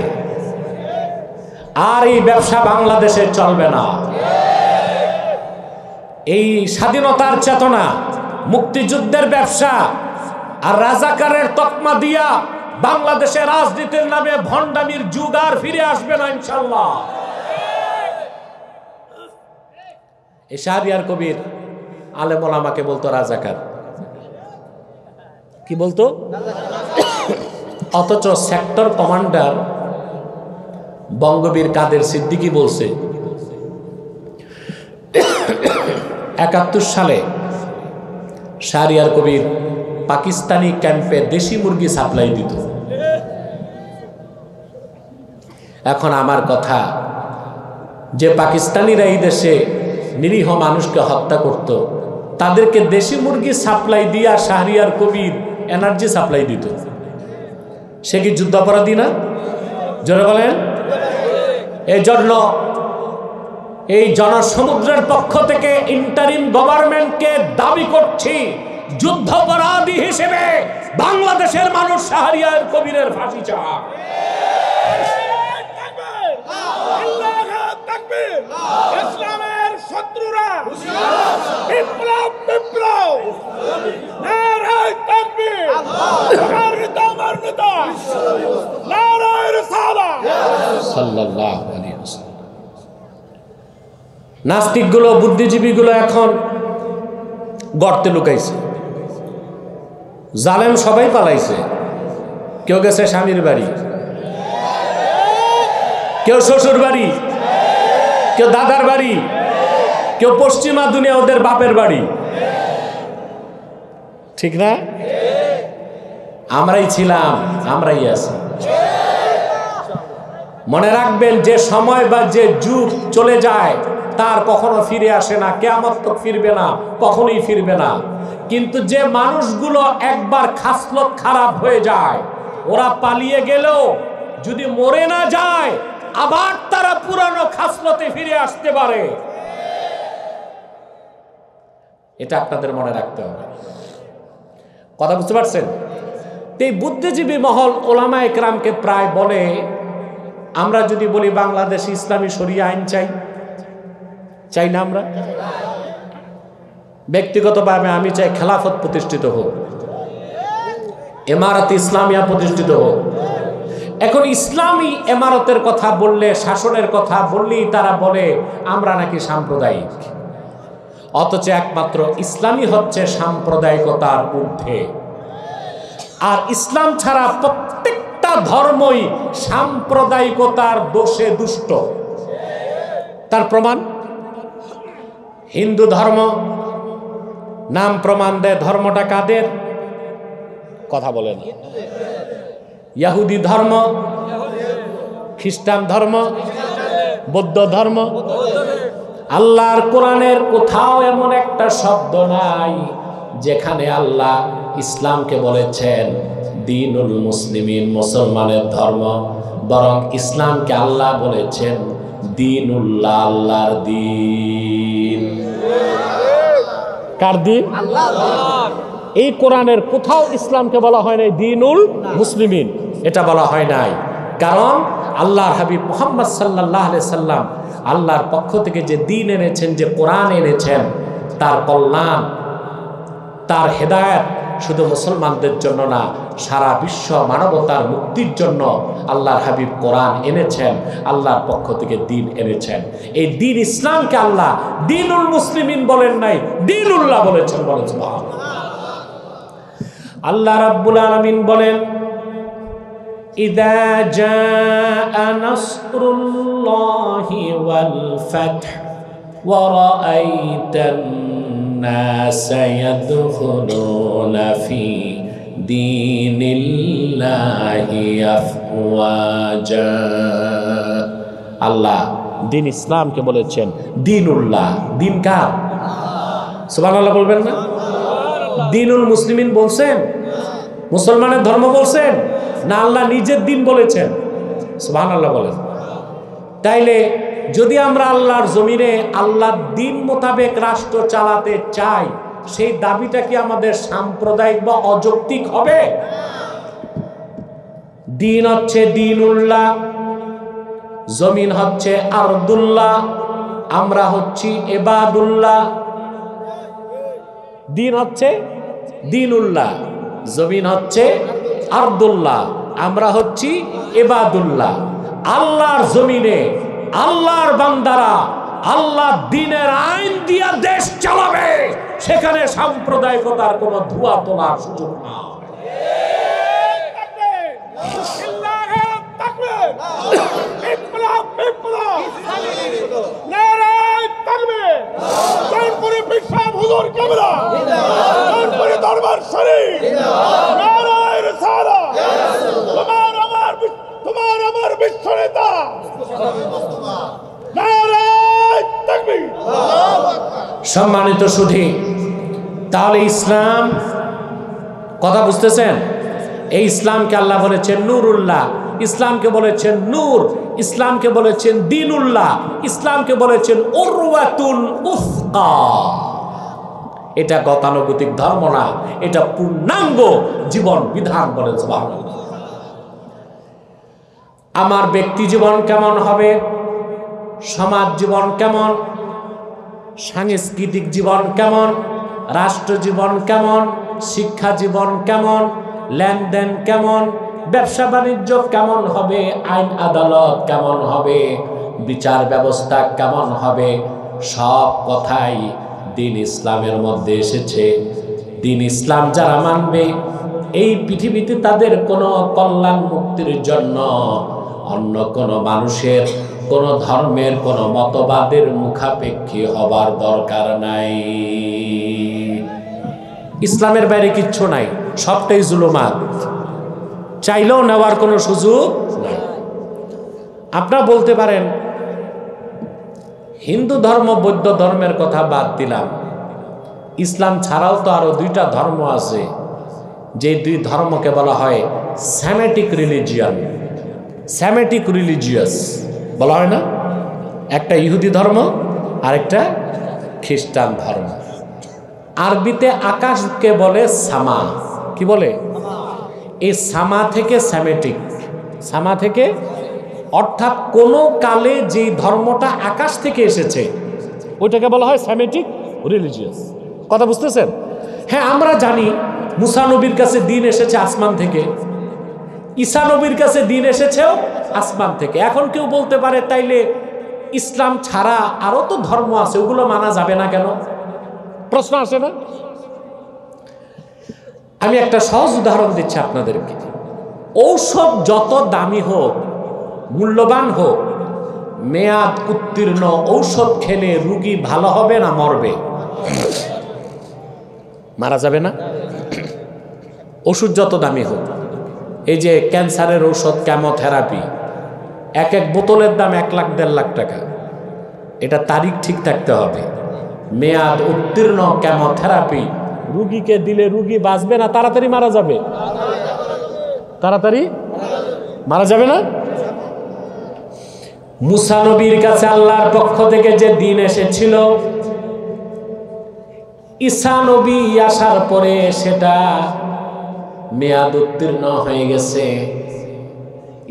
আর এই ব্যবসা বাংলাদেশে চলবে না। এই স্বাধীনতার চেতনা, মুক্তিযুদ্ধের ব্যবসা আর রাজাকারের তকমা দিয়া বাংলাদেশের রাজনীতির নামে ভণ্ডামির যুগ আর ফিরে আসবে না ইনশাআল্লাহ। এই শাহরিয়ার কবির আলেম ওলামাকে বলতো রাজাকার। কি বলতো? অথচ সেক্টর কমান্ডার বঙ্গবীর কাদের সিদ্দিকী বলছে 71 সালে শাহরিয়ার কবির পাকিস্তানি ক্যাম্পে দেশি মুরগি সাপ্লাই দিত। এখন আমার কথা, যে পাকিস্তানিরা এই দেশে নিরীহ মানুষকে হত্যা করত, তাদেরকে দেশি মুরগি সাপ্লাই দিয়া শাহরিয়ার কবির এনার্জি সাপ্লাই দিত, সে কি যুদ্ধাপরাধী না? জোরে বলেন। এই জন্য এই জনসমুদ্রের পক্ষ থেকে ইন্টারিম গভর্নমেন্টকে দাবি করছি, যুদ্ধাপরাধী হিসেবে বাংলাদেশের মানুষ শাহরিয়ার কবিরের ফাঁসি চায়। ইসলামের শত্রুরা বিপ্লব বিপ্লব নারায়ে তাকবীর, আমার নেতা নারায়ে রিসালাত সাল্লাল্লাহু আলাইহি ওয়াসাল্লাম। নাস্তিকগুলো, বুদ্ধিজীবীগুলো এখন গর্তে লুকাইছে। জালেম সবাই পালাইছে। কেউ গেছে স্বামীর বাড়ি, কেউ শ্বশুর বাড়ি, কেউ দাদার বাড়ি, কেউ পশ্চিমা দুনিয়া ওদের বাপের বাড়ি। ঠিক না? আমরাই ছিলাম, আমরাই আছি। মনে রাখবেন, যে সময় বা যে যুগ চলে যায় তার কখনো ফিরে আসে না, কিয়ামত তক ফিরবে না, কখনোই ফিরবে না। কিন্তু যে মানুষগুলো একবার খাসলত খারাপ হয়ে যায়, ওরা পালিয়ে গেলেও যদি মরে না যায়, আবার তারা পুরানো খাসলতে ফিরে আসতে পারে। এটা আপনাদের মনে রাখতে হবে। কথা বুঝতে পারছেন? এই বুদ্ধিজীবী মহল ওলামা একরামকে প্রায় বলে, আমরা যদি বলি বাংলাদেশে ইসলামী শরিয়া আইন চাই না আমরা? ব্যক্তিগতভাবে আমি চাই খেলাফত প্রতিষ্ঠিত হোক, ইমারত ইসলামিয়া প্রতিষ্ঠিত হোক। এখন ইসলামী ইমারতের কথা বললে, শাসনের কথা বললেই তারা বলে আমরা নাকি সাম্প্রদায়িক, অথচ একমাত্র ইসলামই হচ্ছে সাম্প্রদায়িকতার ঊর্ধ্বে। আর ইসলাম ছাড়া প্রত্যেকটা ধর্মই সাম্প্রদায়িকতার দোষে দুষ্ট। তার প্রমাণ হিন্দু ধর্ম নাম প্রমাণ দেয় ধর্মটা কাদের? কথা বলে না। ইহুদি ধর্ম, খ্রিস্টান ধর্ম, বৌদ্ধ ধর্ম। আল্লাহর কোরআনের কোথাও এমন একটা শব্দ নাই যেখানে আল্লাহ ইসলামকে বলেছেন দ্বীনুল মুসলিমিন, মুসলমানের ধর্ম। বরং ইসলামকে আল্লাহ বলেছেন দ্বীনুল্লাহ, আল্লাহর দ্বীন। কার দ্বীন? আল্লাহর। এই কোরআনের কোথাও ইসলামকে বলা হয় নাই দ্বীনুল মুসলিমিন, এটা বলা হয় নাই। কারণ আল্লাহর হাবিব মুহাম্মদ সাল্লাল্লাহু আলাইহি সাল্লাম আল্লাহর পক্ষ থেকে যে দ্বীন এনেছেন, যে কোরআন এনেছেন, তার কল্যাণ, তার হেদায়েত শুধু মুসলমানদের জন্য না, সারা বিশ্ব মানবতার মুক্তির জন্য আল্লাহর হাবিব কোরআন এনেছেন, আল্লাহর পক্ষ থেকে দ্বীন এনেছেন। এই দ্বীন ইসলামকে আল্লাহ দ্বীনুল মুসলিমিন বলেন নাই, দ্বীনুল্লাহ বলেছেন। বলেন সুবহানাল্লাহ। আল্লাহ রাব্বুল আলামিন বলেন ইযা জাআ নাসরুল্লাহি ওয়াল ফাতহ ওয়া রাআইতান নাসা ইয়াদখুলুনা ফি দীনিল্লাহি আফওয়াজা। আল্লাহ দ্বীন ইসলামকে বলেছেন দ্বীনুল্লাহ। দ্বীন কার? সুবহানাল্লাহ বলবেন না? দ্বীনুল মুসলিমিন বলছেন, মুসলমানের ধর্ম বলছেন না, আল্লাহ নিজের দ্বীন বলেছেন? সুবহানাল্লাহ বলেন। তাইলে যদি আমরা আল্লাহর জমিনে আল্লাহর দ্বীন মোতাবেক রাষ্ট্র চালাতে চাই, সেই দাবিটা কি আমাদের সাম্প্রদায়িক বা অযৌক্তিক হবে? দ্বীন হচ্ছে দ্বীনুল্লাহ, জমিন হচ্ছে আরদুল্লাহ, আমরা হচ্ছি ইবাদুল্লাহ। দ্বীন হচ্ছে দ্বীনুল্লাহ, জমিন হচ্ছে আরদুল্লাহ, আমরা হচ্ছি ইবাদুল্লাহ। আল্লাহর জমিনে আল্লাহর বান্দারা আল্লাহ দ্বীনের আইন দিয়া দেশ চালাবে, সেখানে সাম্প্রদায়িকতার কোনো ধোঁয়া তোলার সুযোগ না। তোমার আমার বিশ্ব নেতা সম্মানিত সুধী, তাহলে ইসলাম, কথা বুঝতেছেন? এই ইসলামকে আল্লাহ বলেছেন নূরুল্লাহ, ইসলামকে বলেছেন নূর, ইসলামকে বলেছেন দ্বীনুল্লাহ, ইসলামকে বলেছেন উরওয়াতুল উফকা। এটা গতানুগতিক ধর্ম না, এটা পূর্ণাঙ্গ জীবন বিধান। বলেন সুবহানাল্লাহ। আমার ব্যক্তি জীবন কেমন হবে, সমাজ জীবন কেমন, সাংস্কৃতিক জীবন কেমন, রাষ্ট্র জীবন কেমন, শিক্ষা জীবন কেমন, লেনদেন কেমন, ব্যবসা বাণিজ্য কেমন হবে, আইন আদালত কেমন হবে, বিচার ব্যবস্থা কেমন হবে, সব কথাই দ্বীন ইসলামের মধ্যে এসেছে। দ্বীন ইসলাম যারা মানবে, এই পৃথিবীতে তাদের কোনো কল্যাণ মুক্তির জন্য অন্য কোনো মানুষের, কোনো ধর্মের, কোনো মতবাদের মুখাপেক্ষী হবার দরকার নাই। ইসলামের বাইরে কিচ্ছু নাই, সবটাই জুলুমাত, চাইলেও নেওয়ার কোনো সুযোগ নাই। আপনারা বলতে পারেন হিন্দু ধর্ম, বৌদ্ধ ধর্মের কথা বাদ দিলাম, ইসলাম ছাড়াও তো আরো দুইটা ধর্ম আছে, যে দুই ধর্মকে বলা হয় সেমেটিক রিলিজিয়ান, সেমেটিক রিলিজিয়াস। বলা হয় না? একটা ইহুদি ধর্ম আর একটা খ্রিস্টান ধর্ম। আরবিতে আকাশকে বলে সামা। কি বলে? এই সামা থেকে স্যামেটিক, সামা থেকে, অর্থাৎ কোনো কালে যেই ধর্মটা আকাশ থেকে এসেছে ওইটাকে বলা হয় স্যামেটিক রিলিজিয়াস। কথা বুঝতেছেন? হ্যাঁ, আমরা জানি মুসা নবীর কাছে দিন এসেছে আসমান থেকে, ঈসা নবীর কাছে দিন এসেছেও আসমান থেকে। এখন কেউ বলতে পারে তাইলে ইসলাম ছাড়া আরো তো ধর্ম আছে, ওগুলো মানা যাবে না কেন? প্রশ্ন আসে না? আমি একটা সহজ উদাহরণ দিচ্ছি আপনাদেরকে। ঔষধ যত দামি হোক, মূল্যবান হোক, মেয়াদ উত্তীর্ণ ঔষধ খেলে রোগী ভালো হবে না মরবে? মারা যাবে না? ওষুধ যত দামি হোক, এই যে ক্যান্সারের ঔষধ, কেমোথেরাপি, এক এক বোতলের দাম 1 লাখ 1.5 লাখ টাকা। এটা তারিখ ঠিক থাকতে হবে। মেয়াদ উত্তীর্ণ কেমোথেরাপি রুগীকে দিলে রুগী বাঁচবে না, তাড়াতাড়ি মারা যাবে। তাড়াতাড়ি মারা যাবে না? মুসা নবীর কাছে আল্লাহর পক্ষ থেকে যে দিন এসেছিল, ঈসা নবী আসার পরে সেটা মেয়াদ উত্তীর্ণ হয়ে গেছে।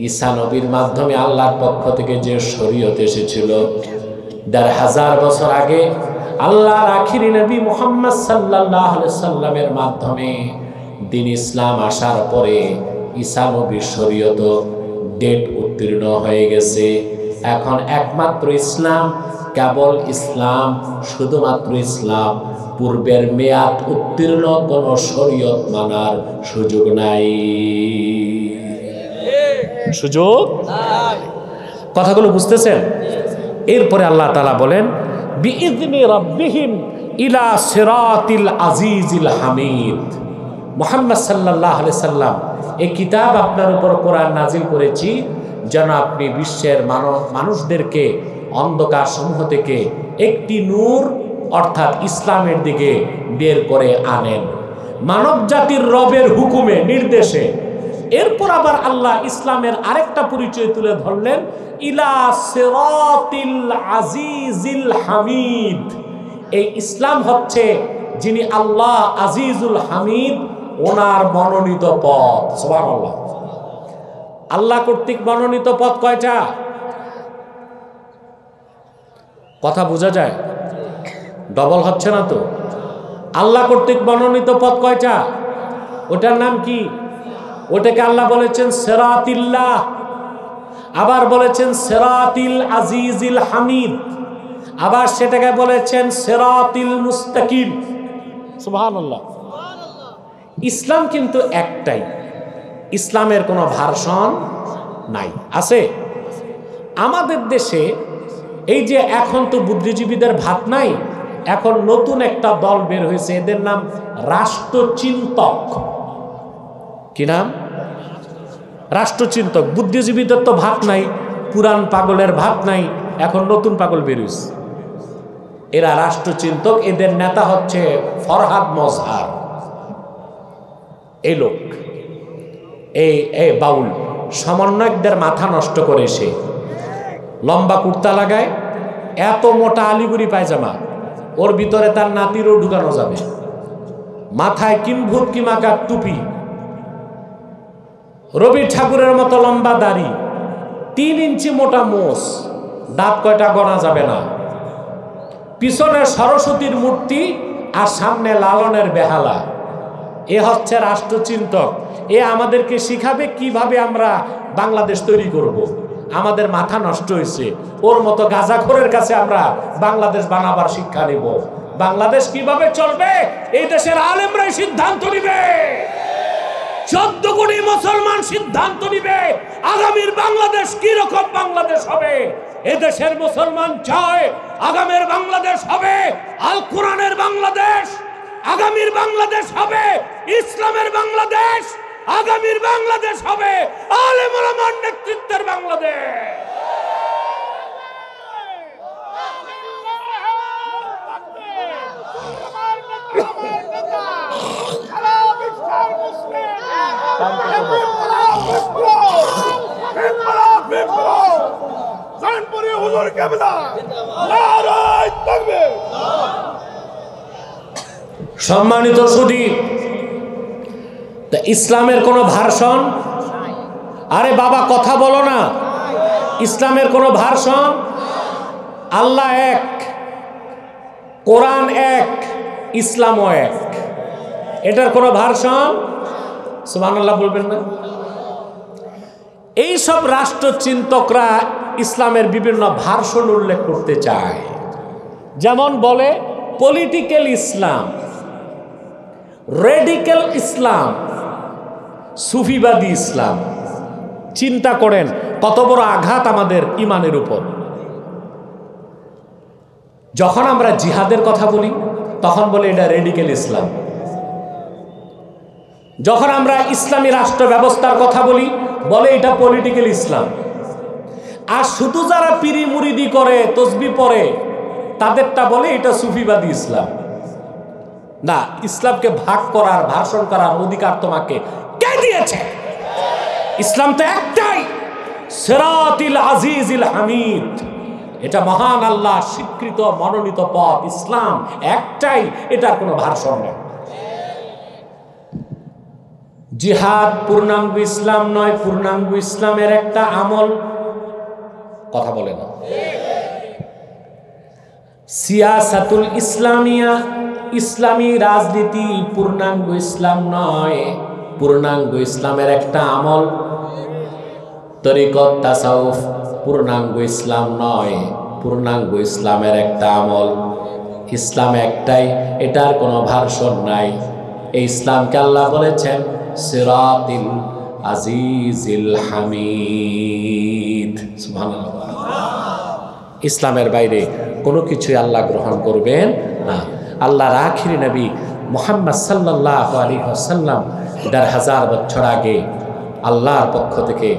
ঈসা নবীর মাধ্যমে আল্লাহর পক্ষ থেকে যে শরীয়ত এসেছিল 1500 বছর আগে, আল্লাহর আখিরি নবী মুহাম্মদ সাল্লাল্লাহু আলাইহি সাল্লামের মাধ্যমে দিন ইসলাম আসার পরে ঈসা নবীর শরীয়ত ডেট উত্তীর্ণ হয়ে গেছে। এখন একমাত্র ইসলাম, কেবল ইসলাম, শুধুমাত্র ইসলাম। পূর্বের মেয়াদ উত্তীর্ণ কোন শরীয়ত মানার সুযোগ নাই। সুযোগ নাই। কথাগুলো বুঝতেছেন? এরপরে আল্লাহ তাআলা বলেন বিইذনি রাব্বিহিম ইলা সিরাতিল আজিজিল হামিদ। মুহাম্মদ সাল্লাল্লাহু আলাইহি সাল্লাম, এই কিতাব আপনার উপর কোরআন নাজিল করেছি যেন আপনি বিশ্বের মানুষদেরকে অন্ধকার সমূহ থেকে একটি নূর অর্থাৎ ইসলামের দিকে বের করে আনেন, মানব জাতির রবের হুকুমে, নির্দেশে। এরপর আবার আল্লাহ ইসলামের আরেকটা পরিচয় তুলে ধরলেন, ইলা সিরাতিল আজিজিল হামিদ। এই ইসলাম হচ্ছে যিনি আল্লাহ আজিজুল হামিদ, ওনার মনোনীত পথ। সুবহানাল্লাহ। আল্লাহ কর্তৃক মনোনীত পথ কয়টা? কথা বোঝা যায়? ডবল হচ্ছে না তো? আল্লাহ কর্তৃক মনোনীত পথ কয়টা? ওটার নাম কি? ওটাকে আল্লাহ বলেছেন সিরাতিল্লাহ, আবার বলেছেন সিরাতিল আজিজিল হামিদ, আবার সেটাকে বলেছেন সিরাতিল মুস্তাকিম। সুবহানাল্লাহ। ইসলাম কিন্তু একটাই, ইসলামের কোনো ভার্সন নাই। আছে? আমাদের দেশে এই যে এখন তো বুদ্ধিজীবীদের ভাত নাই, এখন নতুন একটা দল বের হয়েছে, এদের নাম রাষ্ট্রচিন্তক। কি নাম? রাষ্ট্রচিন্তক। বুদ্ধিজীবীদের তো ভাত নাই, পুরান পাগলের ভাত নাই, এখন নতুন পাগল বের হয়েছে, এরা রাষ্ট্রচিন্তক। এদের নেতা হচ্ছে ফরহাদ মজহার। এই লোক, এই বাউল সমন্বয়কদের মাথা নষ্ট করে, সে লম্বা কুর্তা লাগায়, এত মোটা আলিগুড়ি পায়জামা, ওর ভিতরে তার নাতিরও ঢুকানো যাবে, মাথায় কিম্ভূত কিমাকার টুপি, রবি ঠাকুরের মতো লম্বা দাড়ি, 3 ইঞ্চি মোটা মোষ, দাঁত কয়টা গণা যাবে না, পিছনে সরস্বতীর মূর্তি আর সামনে লালনের বেহালা। এ হচ্ছে রাষ্ট্রচিন্তক। এ আমাদেরকে শিখাবে কিভাবে আমরা বাংলাদেশ তৈরি করব। আমাদের মাথা নষ্ট হয়েছে, ওর মতো গাঁজাখোরের কাছে আমরা বাংলাদেশ বানাবার শিক্ষা নেব। বাংলাদেশ কিভাবে চলবে এই দেশের আলেমরাই সিদ্ধান্ত নিবে। 14 কোটি মুসলমান সিদ্ধান্ত নিবে আগামীর বাংলাদেশ কি রকম বাংলাদেশ হবে। এদেশের মুসলমান চায় আগামীর বাংলাদেশ হবে আল কোরআনের বাংলাদেশ, আগামীর বাংলাদেশ হবে ইসলামের বাংলাদেশ, আগামীর বাংলাদেশ হবে আলেম ওলামার নেতৃত্বের বাংলাদেশ। বাড়ি হুজুর কেবলা নারায়ে তাকবীর। সম্মানিত সুধী, তা ইসলামের কোনো ভার্সন? আরে বাবা কথা বলো না। ইসলামের কোনো ভার্সন? আল্লাহ এক, কোরআন এক, ইসলামও এক। এটার কোনো ভার্সন? সুবহানাল্লাহ বলবেন না? এই সব রাষ্ট্রচিন্তকরা ইসলামের বিভিন্ন ভার্সন উল্লেখ করতে চায়। যেমন বলে পলিটিক্যাল ইসলাম, রেডিক্যাল ইসলাম, সুফিবাদী ইসলাম। চিন্তা করেন কত বড় আঘাত আমাদের ইমানের উপর। যখন আমরা জিহাদের কথা বলি তখন বলে এটা রেডিক্যাল ইসলাম। যখন আমরা ইসলামী রাষ্ট্র ব্যবস্থার কথা বলি বলে এটা পলিটিক্যাল ইসলাম। আর শুধু যারা পিরি মুরিদি করে, তসবি পড়ে, তাদেরটা বলে এটা সুফিবাদী ইসলাম। না, ইসলামকে ভাগ করার, ভাষণ করার অধিকার তোমাকে কে দিয়েছে? ইসলাম তো একটাই, সিরাতিল আজিজিল হামিদ। এটা মহান আল্লাহ স্বীকৃত মনোনীত পথ। ইসলাম একটাই, এটার কোনো ভাষণ নেই। জিহাদ পূর্ণাঙ্গ ইসলাম নয়, পূর্ণাঙ্গ ইসলামের একটা আমল। কথা বলে না। সিয়াসাতুল ইসলামিয়া, ইসলামী রাজনীতি পূর্ণাঙ্গ ইসলাম নয়, পূর্ণাঙ্গ ইসলামের একটা আমল। তরিকত তাসাউফ পূর্ণাঙ্গ ইসলাম নয়, পূর্ণাঙ্গ ইসলামের একটা আমল। ইসলাম একটাই, এটার কোনো ভার্সন নাই। এই ইসলামকে আল্লাহ বলেছেন সিরাতিল আজিজিল হামিদ। সুবহানাল্লাহ। ইসলামের বাইরে কোনো কিছুই আল্লাহ গ্রহণ করবেন না। আল্লাহর আখিরি নবী মুহাম্মদ সাল্লাল্লাহু আলাইহি ওয়াসাল্লাম ১,৫০০ বছর আগে আল্লাহর পক্ষ থেকে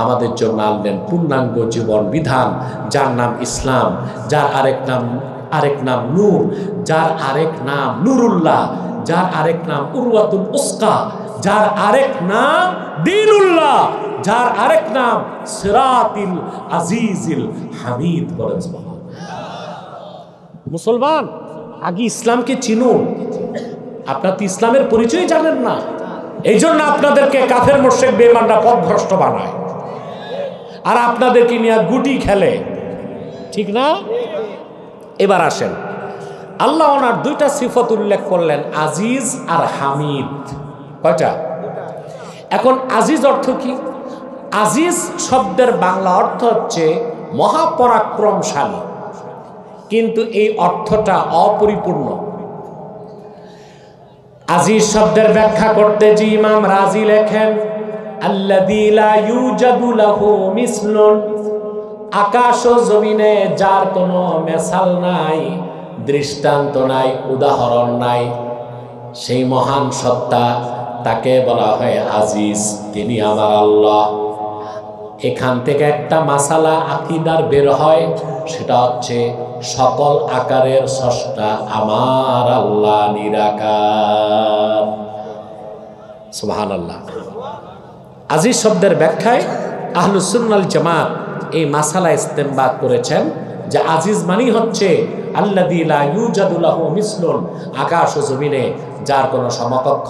আমাদের জন্য আনলেন পূর্ণাঙ্গ জীবন বিধান, যার নাম ইসলাম, যার আরেক নাম নূর, যার আরেক নাম নুরুল্লাহ, যার আরেক নাম উরওয়াতুল উসকা, যার আরেক নাম দ্বীনুল্লাহ, যার আরেক নাম সিরাতিল আজিজিল হামিদ। বলেন সুবহানাল্লাহ। মুসলমান, আগে ইসলামকে চিনুন। আপনারা তো ইসলামের পরিচয় জানেন না, এই জন্য আপনাদেরকে কাফের মুশরিক বেঈমানরা পথভ্রষ্ট বানায় আর আপনাদেরকে নিয়ে গুটি খেলে, ঠিক না? এবার আসেন, আল্লাহ ওনার দুইটা সিফত উল্লেখ করলেন, আজিজ আর হামিদ। কয়টা? এখন আজিজ অর্থ কি? আজিজ শব্দের বাংলা অর্থ হচ্ছে মহাপরাক্রমশালী, কিন্তু এই অর্থটা অপরিপূর্ণ। আজিজ শব্দের ব্যাখ্যা করতে যে ইমাম রাজি লেখেন, আল্লাযী লা ইউজাদু লাহু মিসলুন, আকাশ ও জমিনে যার কোনো মেসাল নাই, দৃষ্টান্ত নাই, উদাহরণ নাই, সেই মহান সত্তা, তাকে বলা হয় আজিজ। তিনি আমার আল্লাহ। এখান থেকে একটা মাসালা আকীদার বের হয়, সেটা হচ্ছে সকল আকারের স্রষ্টা আমার আল্লাহ নিরাকার। সুবহানাল্লাহ। আজিজ শব্দের ব্যাখ্যায় আহলুস সুন্নাহ ওয়াল জামাত এই মাসালা ইস্তেমবাদ করেছেন যে আজিজ মানেই হচ্ছে আল্লাযী লা ইউজাদু লাহু মিসলুন, আকাশ ও জমিনে যার কোনো সমকক্ষ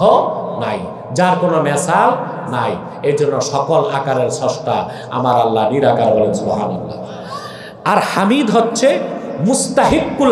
নাই, যার কোনো মেসাল নাই, এই জন্য সকল আকারের স্রষ্টা আমার আল্লাহ নিরাকার। বলেন সুবহানাল্লাহ। আর হামিদ হচ্ছে মুস্তাহিকুল